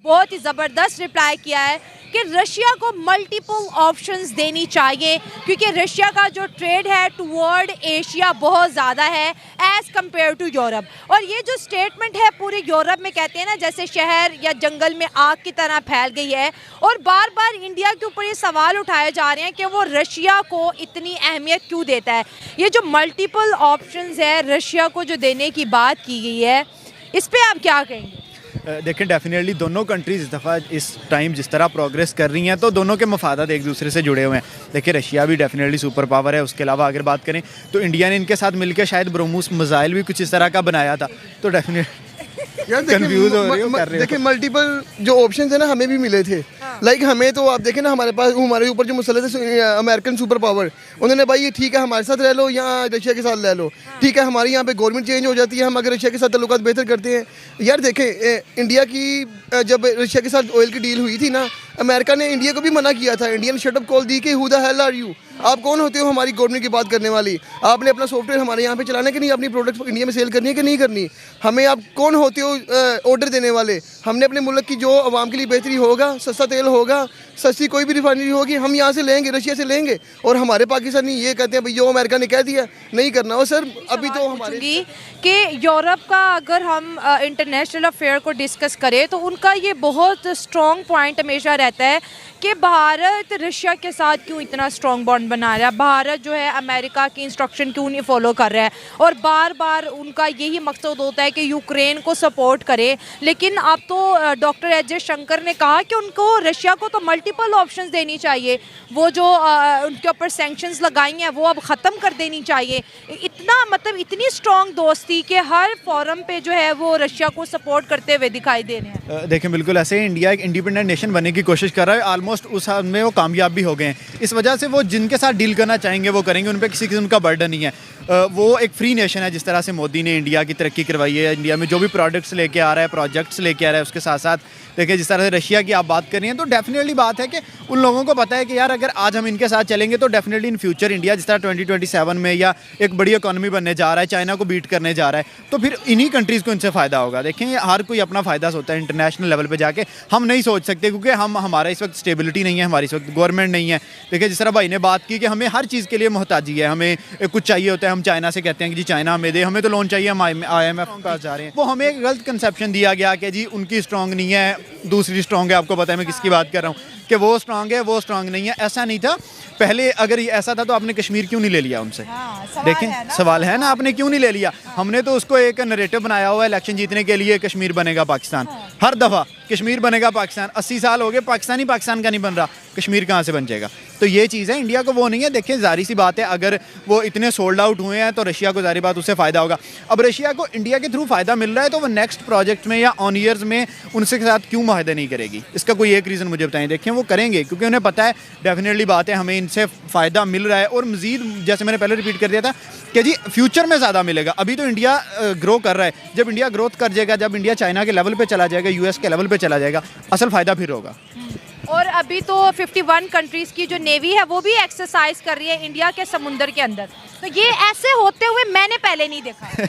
बहुत ही ज़बरदस्त रिप्लाई किया है कि रशिया को मल्टीपल ऑप्शंस देनी चाहिए, क्योंकि रशिया का जो ट्रेड है टुवर्ड एशिया बहुत ज़्यादा है एज़ कम्पेयर टू यूरोप। और ये जो स्टेटमेंट है पूरे यूरोप में कहते हैं ना जैसे शहर या जंगल में आग की तरह फैल गई है, और बार बार इंडिया के ऊपर ये सवाल उठाए जा रहे हैं कि वो रशिया को इतनी अहमियत क्यों देता है। ये जो मल्टीपल ऑप्शंस है रशिया को जो देने की बात की गई है, इस पर आप क्या कहेंगे? देखिए डेफिनेटली दोनों कंट्रीज़ इस दफ़ा इस टाइम जिस तरह प्रोग्रेस कर रही हैं तो दोनों के मफादात एक दूसरे से जुड़े हुए हैं। देखिए रशिया भी डेफिनेटली सुपर पावर है, उसके अलावा अगर बात करें तो इंडिया ने इनके साथ मिलकर शायद ब्रह्मोस मिसाइल भी कुछ इस तरह का बनाया था, तो डेफिनेटली यार कंफ्यूज हो रही हो कर रहे हो। देखिए मल्टीपल जो ऑप्शंस है ना हमें भी मिले थे। लाइक हमें तो आप देखें ना हमारे पास हमारे ऊपर जो मुसल्लत है अमेरिकन सुपर पावर, उन्होंने भाई ये ठीक है हमारे साथ रह लो या रशिया के साथ रह लो, ठीक है हमारी यहाँ पे गवर्नमेंट चेंज हो जाती है, हम अगर रशिया के साथ ताल्लुकात बेहतर करते हैं। यार देखें इंडिया की जब रशिया के साथ ऑयल की डील हुई थी ना, अमेरिका ने इंडिया को भी मना किया था, इंडिया ने शटअप कॉल दी कि who the hell are you, आप कौन होते हो हमारी गवर्नमेंट की बात करने वाली, आपने अपना सॉफ्टवेयर हमारे यहाँ पे चलाना कि नहीं, अपनी प्रोडक्ट इंडिया में सेल करनी है कि नहीं करनी, हमें आप कौन होते हो ऑर्डर देने वाले। हमने अपने मुल्क की जो आवाम के लिए बेहतरी होगा, सस्ता तेल होगा, सस्ती कोई भी रिफाइनरी होगी, हम यहाँ से लेंगे, रशिया से लेंगे। और हमारे पाकिस्तानी ये कहते हैं भाई जो अमेरिका ने कह दिया नहीं करना। और सर अभी तो हमारे कि यूरोप का अगर हम इंटरनेशनल अफेयर को डिस्कस करें तो उनका ये बहुत स्ट्रॉन्ग पॉइंट हमेशा रहता है कि भारत रशिया के साथ क्यों इतना स्ट्रॉन्ग बॉन्ड बना रहा है, भारत जो है अमेरिका की इंस्ट्रक्शन क्यों नहीं फॉलो कर रहा है, और बार बार उनका यही मकसद होता है कि यूक्रेन को सपोर्ट करे। लेकिन अब तो डॉक्टर एस जयशंकर ने कहा कि उनको रशिया को तो मल्टीपल ऑप्शंस देनी चाहिए, वो जो उनके ऊपर सैंक्शंस लगाई हैं वो अब ख़त्म कर देनी चाहिए। इतना मतलब इतनी स्ट्रॉन्ग दोस्ती कि हर फोरम पे जो है वो रशिया को सपोर्ट करते हुए दिखाई दे रहे हैं। देखें बिल्कुल ऐसे ही इंडिया एक इंडिपेंडेंट नेशन बनने की कोशिश कर रहा है, ऑलमोस्ट उस हद में वो कामयाब भी हो गए हैं। इस वजह से वो जिनके साथ डील करना चाहेंगे वो करेंगे, उन पर किसी किस्म का बर्डन नहीं है। वो एक फ्री नेशन है, जिस तरह से मोदी ने इंडिया की तरक्की करवाई है, इंडिया में जो भी प्रोडक्ट्स लेके आ रहा है, प्रोजेक्ट्स लेके आ रहा है, उसके साथ साथ देखिए जिस तरह से रशिया की आप बात कर रही हैं तो डेफिनेटली बात है कि उन लोगों को पता है कि यार अगर आज हम इनके साथ चलेंगे तो डेफिनेटली इन फ्यूचर इंडिया जिस तरह 2027 में या एक बड़ी इकोनॉमी बनने जा रहा है, चाइना को बीट करने जा रहा है, तो फिर इन्हीं कंट्रीज़ को इनसे फ़ायदा होगा। देखें हर कोई अपना फ़ायदा सोचता है, इंटरनेशनल लेवल पे जाके हम नहीं सोच सकते क्योंकि हमारा इस वक्त स्टेबिलिटी नहीं है, हमारी इस वक्त गवर्नमेंट नहीं है। देखिए जिस तरह भाई ने बात की कि हमें हर चीज़ के लिए मोहताजी है, हमें कुछ चाहिए होता है, हम चाइना से कहते हैं कि जी चाइना हमें दे, हमें तो लोन चाहिए, हम IMF के पास जा रहे हैं। वो हमें एक गलत कंसेप्शन दिया गया कि जी उनकी स्ट्रॉन्ग नहीं है, दूसरी स्ट्रॉन्ग है। आपको पता है मैं किसकी बात कर रहा हूँ कि वो स्ट्रॉन्ग है, वो स्ट्रॉन्ग नहीं है, ऐसा नहीं था पहले। अगर ऐसा था तो आपने कश्मीर क्यों नहीं ले लिया उनसे? देखें सवाल है ना, आपने क्यों नहीं ले लिया? हमने तो उसको एक नैरेटिव बनाया हुआ है इलेक्शन जीतने के लिए, कश्मीर बनेगा पाकिस्तान। हर दफ़ा कश्मीर बनेगा पाकिस्तान, 80 साल हो गए पाकिस्तान का नहीं बन रहा, कश्मीर कहाँ से बन जाएगा? तो ये चीज़ है, इंडिया को वो नहीं है। देखिए जाहिर सी बात है अगर वो इतने सोल्ड आउट हुए हैं तो रशिया को जाहिर बात उससे फ़ायदा होगा। अब रशिया को इंडिया के थ्रू फ़ायदा मिल रहा है तो वो नेक्स्ट प्रोजेक्ट में या ऑन ईयर्स में उनसे साथ क्यों माहदा नहीं करेगी? इसका कोई एक रीज़न मुझे बताएं। देखें वो करेंगे क्योंकि उन्हें पता है डेफिनेटली बात है हमें इनसे फ़ायदा मिल रहा है, और मज़ीद जैसे मैंने पहले रिपीट कर दिया था कि जी फ्यूचर में ज़्यादा मिलेगा। अभी तो इंडिया ग्रो कर रहा है, जब इंडिया ग्रोथ कर जाएगा, जब इंडिया चाइना के लेवल पे चला जाएगा, US के लेवल पे चला जाएगा, असल फ़ायदा फिर होगा। और अभी तो 51 कंट्रीज़ की जो नेवी है वो भी एक्सरसाइज कर रही है इंडिया के समुंदर के अंदर, तो ये ऐसे होते हुए मैंने पहले नहीं देखा।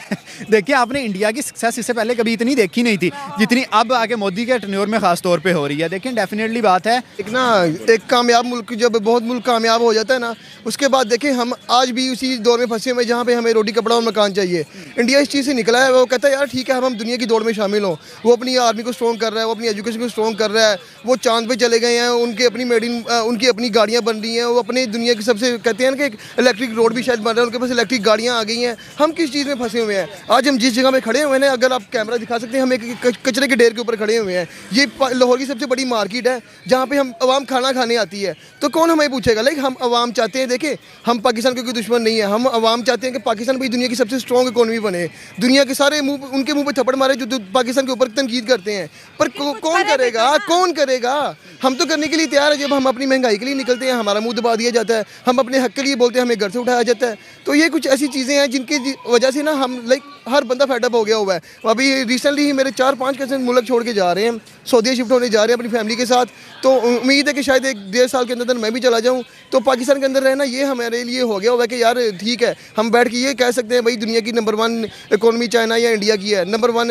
देखिए आपने इंडिया की सक्सेस इससे पहले कभी इतनी देखी नहीं थी जितनी अब आके मोदी के टेन्योर में खास तौर पे हो रही है। देखिए डेफिनेटली बात है एक कामयाब मुल्क जब बहुत मुल्क कामयाब हो जाता है ना, उसके बाद देखें हम आज भी उसी दौर में फंसे हुए जहाँ पे हमें रोटी कपड़ा और मकान चाहिए। इंडिया इस चीज़ से निकला है, वो कहता है यार ठीक है हम दुनिया की दौड़ में शामिल हों। वो अपनी आर्मी को स्ट्रॉन्ग कर रहा है, वो अपनी एजुकेशन को स्ट्रॉन्ग कर रहा है, वो चांद पे चले गए हैं, उनकी अपनी गाड़ियाँ बन रही हैं, वो अपनी दुनिया की सबसे कहते हैं कि इलेक्ट्रिक रोड भी शायद बन रहा है, उनके पास इलेक्ट्रिक गाड़ियाँ आ गई हैं। हम किस चीज़ में फंसे हुए हैं? आज हम जिस जगह पे खड़े हुए हैं, अगर आप कैमरा दिखा सकते हैं, हम एक कचरे के ढेर के ऊपर खड़े हुए हैं। ये लाहौर की सबसे बड़ी मार्केट है जहाँ पे हम आवाम खाना खाने आती है, तो कौन हमें पूछेगा? लाइक हम आवाम चाहते हैं, देखें हम पाकिस्तान के कोई दुश्मन नहीं है, हम आवाम चाहते हैं कि पाकिस्तान भाई दुनिया की सबसे स्ट्रॉन्ग इकोनॉमी बने, दुनिया के सारे उनके मुंह पे थप्पड़ मारे जो पाकिस्तान के ऊपर तनकीद करते हैं। पर कौन करेगा? हम तो करने के लिए तैयार है। जब हम अपनी महंगाई के लिए निकलते हैं हमारा मुंह दबा दिया जाता है, हम अपने हक के लिए बोलते हैं हमें घर से उठाया जाता है। तो ये कुछ ऐसी चीज़ें हैं जिनकी वजह से ना हम हर बंदा फेडअप हो गया हुआ है। अभी रिसेंटली ही मेरे 4-5 कज़न मुल्क छोड़ के जा रहे हैं, सऊदीया शिफ्ट होने जा रहे हैं अपनी फैमिली के साथ, तो उम्मीद है कि शायद 1-1.5 साल के अंदर मैं भी चला जाऊँ। तो पाकिस्तान के अंदर रहना ये हमारे लिए हो गया हुआ है कि यार ठीक है, हम बैठ के ये कह सकते हैं भाई दुनिया की नंबर 1 इकोनॉमी चाइना या इंडिया की है, नंबर 1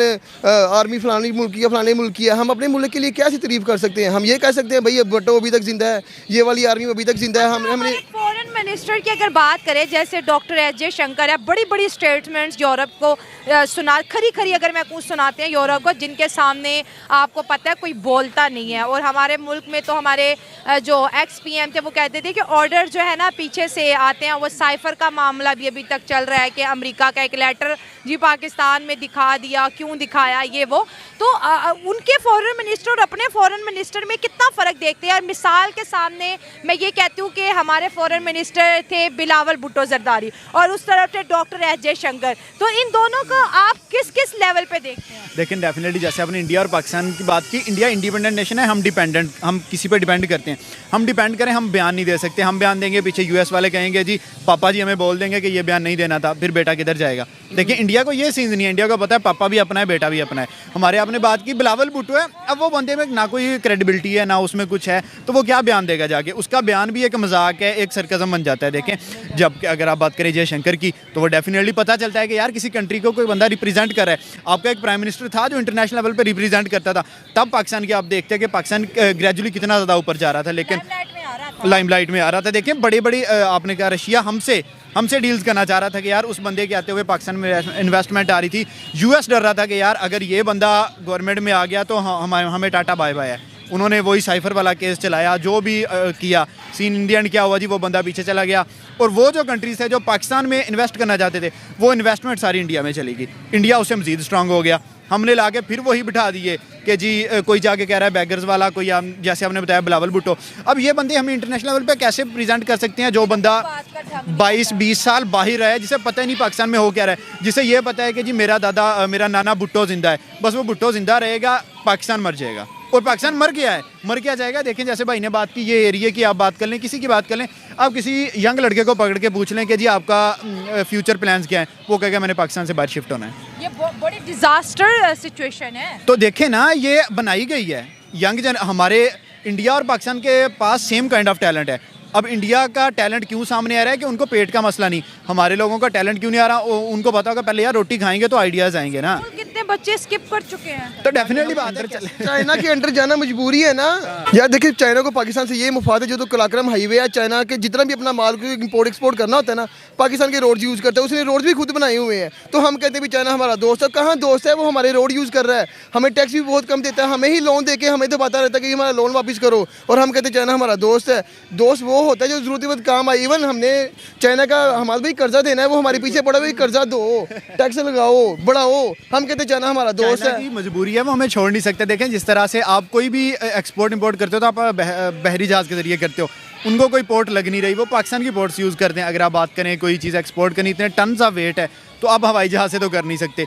आर्मी फलानी मुल्क की है, फलाने मुल्क की है। हम अपने मुल्क के लिए क्या सी तारीफ कर सकते हैं? हम ये कह सकते हैं भाई भुट्टो अभी तक जिंदा है, ये वाली आर्मी अभी तक जिंदा है। हमने फॉरेन मिनिस्टर की अगर बात करें, जैसे डॉक्टर एस जयशंकर है, बड़ी बड़ी स्टेटमेंट्स यूरोप को सुना खरी अगर मैं कुछ सुनाते हैं यूरोप को, जिनके सामने आपको पता है कोई बोलता नहीं है। और हमारे मुल्क में तो हमारे जो एक्स-PM थे वो कहते थे कि ऑर्डर जो है ना पीछे से आते हैं। वो साइफर का मामला भी अभी तक चल रहा है कि अमेरिका का एक लेटर जी पाकिस्तान में दिखा दिया, क्यों दिखाया, ये वो। तो उनके फॉरेन मिनिस्टर और अपने फॉरेन मिनिस्टर में कितना फ़र्क देखते हैं। और मिसाल के सामने मैं ये कहती हूँ कि हमारे फॉरेन मिनिस्टर थे बिलावल भुट्टो जरदारी और उस तरफ थे डॉक्टर एस जयशंकर। तो इन दोनों को आप किस किस लेवल पे देखते हैं? लेकिन डेफिनेटली जैसे आपने इंडिया और पाकिस्तान की बात की, इंडिया इंडिपेंडेंट नेशन है, हम डिपेंडेंट, हम किसी पर डिपेंड करते हैं। हम डिपेंड करें, हम बयान नहीं दे सकते। हम बयान देंगे, पीछे US वाले कहेंगे जी पापा जी हमें बोल देंगे कि ये बयान नहीं देना था, फिर बेटा किधर जाएगा। देखिए इंडिया को ये सीन नहीं है, इंडिया को पता है पापा भी अपना है, बेटा भी अपना है। हमारे आपने बात की बिलावल भुट्टो है, अब वो बंदे में ना कोई क्रेडिबिलिटी है ना उसमें कुछ है, तो वो क्या बयान देगा जाके? उसका बयान भी एक मजाक है, एक सरकज़म बन जाता है। देखें जब अगर आप बात करें जयशंकर की, तो वो डेफिनेटली पता चलता है कि यार किसी कंट्री को कोई बंदा रिप्रेजेंट कर रहा है। आपका एक प्राइम मिनिस्टर था जो इंटरनेशनल लेवल पर रिप्रेजेंट करता था, तब पाकिस्तान की आप देखते हैं कि पाकिस्तान ग्रेजुअली कितना ज़्यादा ऊपर जा रहा था, लेकिन लाइमलाइट में आ रहा था। देखें बड़ी बड़ी आपने कहा रशिया हमसे डील्स करना चाह रहा था कि यार उस बंदे के आते हुए पाकिस्तान में इन्वेस्टमेंट आ रही थी। US डर रहा था कि यार अगर ये बंदा गवर्नमेंट में आ गया तो हमें टाटा बाय बाय है। उन्होंने वही साइफर वाला केस चलाया, जो भी किया, सीन इंडियन क्या हुआ जी, वो बंदा पीछे चला गया। और वो जो कंट्रीज थे जो पाकिस्तान में इन्वेस्ट करना चाहते थे, वो इन्वेस्टमेंट सारी इंडिया में चली गई। इंडिया उससे मज़ीद स्ट्रांग हो गया। हमने लाके फिर वही बिठा दिए कि जी कोई जाके कह रहा है बैगर्स वाला, कोई जैसे आपने बताया बिलावल भुट्टो। अब ये बंदे हम इंटरनेशनल लेवल पे कैसे प्रेजेंट कर सकते हैं? जो बंदा 22-20 साल बाहर है, जिसे पता ही नहीं पाकिस्तान में हो क्या रहा है, जिसे ये पता है कि जी मेरा नाना भुट्टो जिंदा है, बस वो भुट्टो जिंदा रहेगा, पाकिस्तान मर जाएगा। और पाकिस्तान मर गया है, मर क्या जाएगा? देखें जैसे भाई ने बात की ये एरिया की, आप बात कर लें, किसी की बात कर लें, आप किसी यंग लड़के को पकड़ के पूछ लें कि जी आपका फ्यूचर प्लान्स क्या है, वो कहेगा मैंने पाकिस्तान से बाहर शिफ्ट होना है। ये बड़ी डिजास्टर सिचुएशन है। तो देखें ना, ये बनाई गई है हमारे इंडिया और पाकिस्तान के पास सेम काइंड ऑफ टैलेंट है। अब इंडिया का टैलेंट क्यों सामने आ रहा है कि उनको पेट का मसला नहीं, हमारे लोगों का टैलेंट क्यों नहीं आ रहा? उनको पता होगा पहले यार रोटी खाएंगे तो आइडियाज आएंगे ना। कितने बच्चे स्किप कर चुके हैं, तो डेफिनेटली बात है चाइना के अंडर जाना मजबूरी है ना यार। देखिए चाइना को पाकिस्तान से ये मुफाद है, जो तो कलाक्रम हाईवे है, चाइना के जितना भी अपना माल को इंपोर्ट एक्सपोर्ट करना होता है ना, पाकिस्तान के रोड यूज़ करता है। उसने रोड भी खुद बनाए हुए हैं। तो हम कहते हैं भी चाइना हमारा दोस्त है, कहाँ दोस्त है? वो हमारे रोड यूज़ कर रहा है, हमें टैक्स भी बहुत कम देता है, हमें ही लोन देके हमें तो पता रहता है कि हमारा लोन वापस करो, और हम कहते हैं चाइना हमारा दोस्त है। दोस्त वो होता है जो जरूरत काम आए। इवन हमने चाइना का हमारा भी कर्जा देना है, वो हमारे पीछे पड़ा हुआ, कर्जा दो, टैक्स लगाओ, बढ़ाओ, हम कहते हैं चाइना हमारा दोस्त है। मजबूरी है, वो हमें छोड़ नहीं सकते। देखें जिस तरह से आप कोई भी एक्सपोर्ट इंपोर्ट करते हो तो आप बहरी जहाज के जरिए करते हो, उनको कोई पोर्ट लग नहीं रही, वो पाकिस्तान की पोर्ट्स यूज़ करते हैं। अगर आप बात करें कोई चीज़ एक्सपोर्ट करनी, इतने टन्स ऑफ वेट है, तो आप हवाई जहाज़ से तो कर नहीं सकते।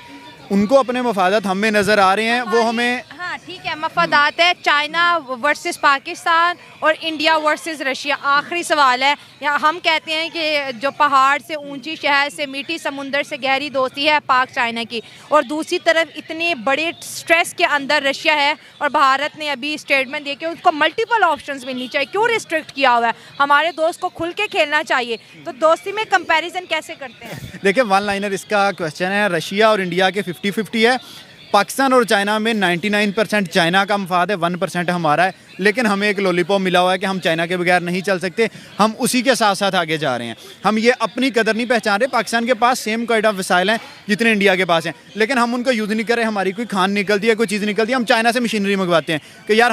उनको अपने मफादात हमें नज़र आ रहे हैं, वो हमें हाँ ठीक है, मफादात है चाइना वर्सेस पाकिस्तान और इंडिया वर्सेस रशिया। आखिरी सवाल है, या हम कहते हैं कि जो पहाड़ से ऊंची शहर से मीठी समुंदर से गहरी दोस्ती है पाक चाइना की, और दूसरी तरफ इतने बड़े स्ट्रेस के अंदर रशिया है, और भारत ने अभी स्टेटमेंट दिया कि उसको मल्टीपल ऑप्शंस मिलनी चाहिए। क्यों रिस्ट्रिक्ट किया हुआ है? हमारे दोस्त को खुल के खेलना चाहिए। तो दोस्ती में कंपैरिजन कैसे करते हैं? देखिए वन लाइनर इसका क्वेश्चन है, रशिया और इंडिया के 50-50 है। पाकिस्तान और चाइना में 99% चाइना का मफाद है, 1% हमारा है। लेकिन हमें एक लॉलीपॉप मिला हुआ है कि हम चाइना के बगैर नहीं चल सकते, हम उसी के साथ साथ आगे जा रहे हैं। हम ये अपनी कदर नहीं पहचान रहे। पाकिस्तान के पास सेम काइंड ऑफ वसाइल हैं जितने इंडिया के पास हैं, लेकिन हम उनको यूज़ नहीं कर रहे। हमारी कोई खान निकलती है, कोई चीज़ निकलती है, हम चाइना से मशीनरी मंगवाते हैं कि यार